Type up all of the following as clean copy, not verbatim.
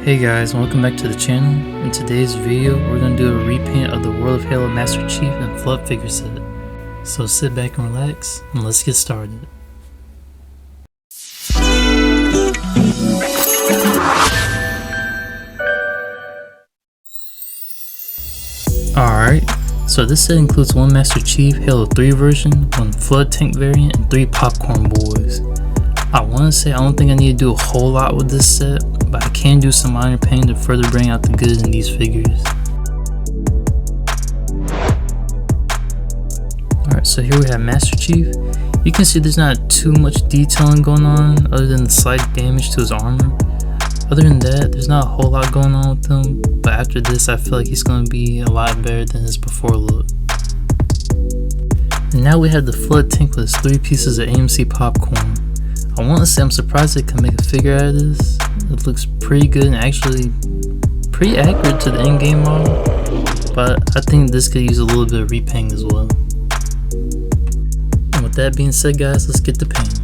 Hey guys, welcome back to the channel. In today's video, we're going to do a repaint of the World of Halo Master Chief and Flood figure set. So sit back and relax, and let's get started. Alright, so this set includes one Master Chief Halo 3 version, one Flood tank variant, and 3 popcorn boys. I want to say I don't think I need to do a whole lot with this set, but I can do some minor painting to further bring out the goods in these figures. Alright, so here we have Master Chief. You can see there's not too much detailing going on other than the slight damage to his armor. Other than that, there's not a whole lot going on with him, but after this I feel like he's going to be a lot better than his before look. And now we have the Flood tank with his 3 pieces of AMC popcorn. I want to say I'm surprised they can make a figure out of this. It looks pretty good and actually pretty accurate to the in-game model, but I think this could use a little bit of repainting as well. And with that being said guys, let's get to painting.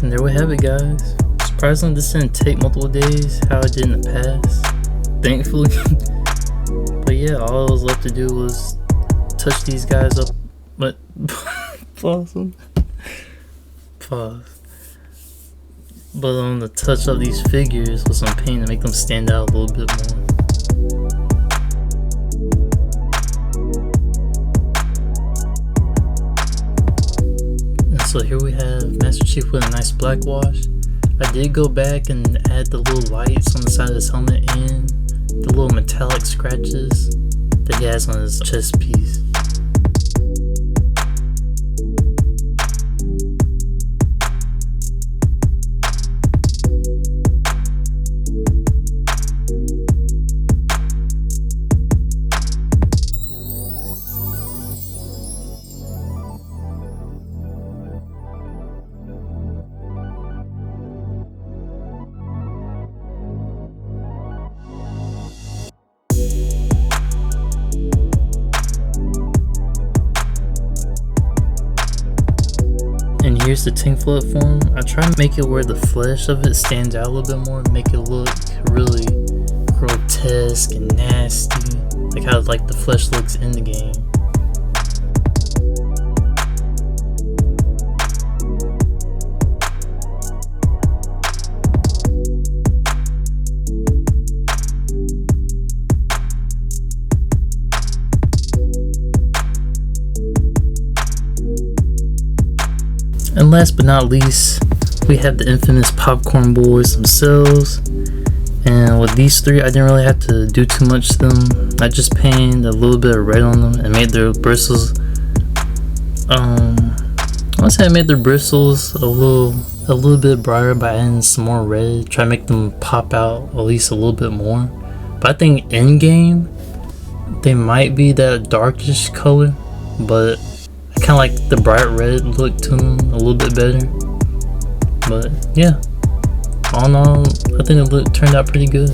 And there we have it guys. Surprisingly this didn't take multiple days how it did in the past, thankfully. But yeah, all I was left to do was touch these guys up, but pause. But to touch up these figures with some paint to make them stand out a little bit more. So here we have Master Chief with a nice black wash. I did go back and add the little lights on the side of his helmet and the little metallic scratches that he has on his chest piece. And here's the tank flood form. I try to make it where the flesh of it stands out a little bit more, make it look really grotesque and nasty, like how the flesh looks in the game. And last but not least, we have the infamous popcorn boys themselves. And with these 3, I didn't really have to do too much to them. I just painted a little bit of red on them and made their bristles. I want to say I made their bristles a little bit brighter by adding some more red. Try to make them pop out at least a little bit more. But I think in game, they might be that darkish color, but I kind of like the bright red look to them a little bit better. But yeah, all in all, I think it turned out pretty good.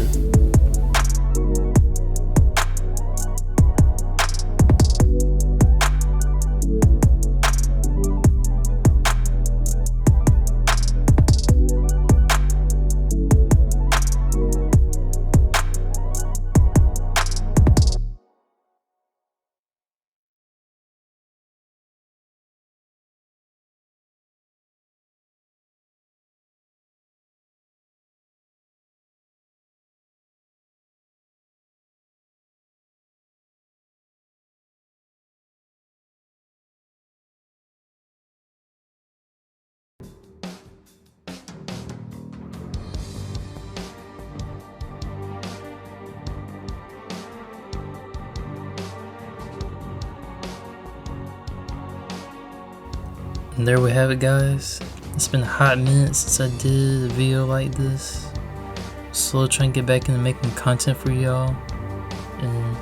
And there we have it, guys. It's been a hot minute since I did a video like this. Still trying to get back into making content for y'all. And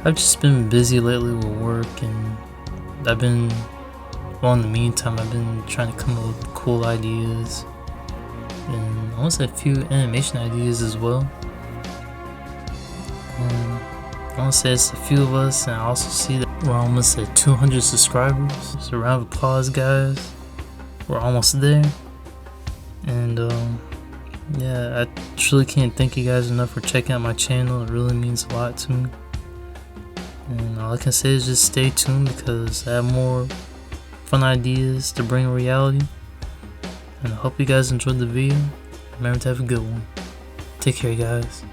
I've just been busy lately with work, and in the meantime, I've been trying to come up with cool ideas. And I want to say a few animation ideas as well. I want to say it's a few of us, and I also see that we're almost at 200 subscribers. So a round of applause, guys. We're almost there. And yeah, I truly can't thank you guys enough for checking out my channel. It really means a lot to me. And all I can say is just stay tuned, because I have more fun ideas to bring reality. And I hope you guys enjoyed the video. Remember to have a good one. Take care, guys.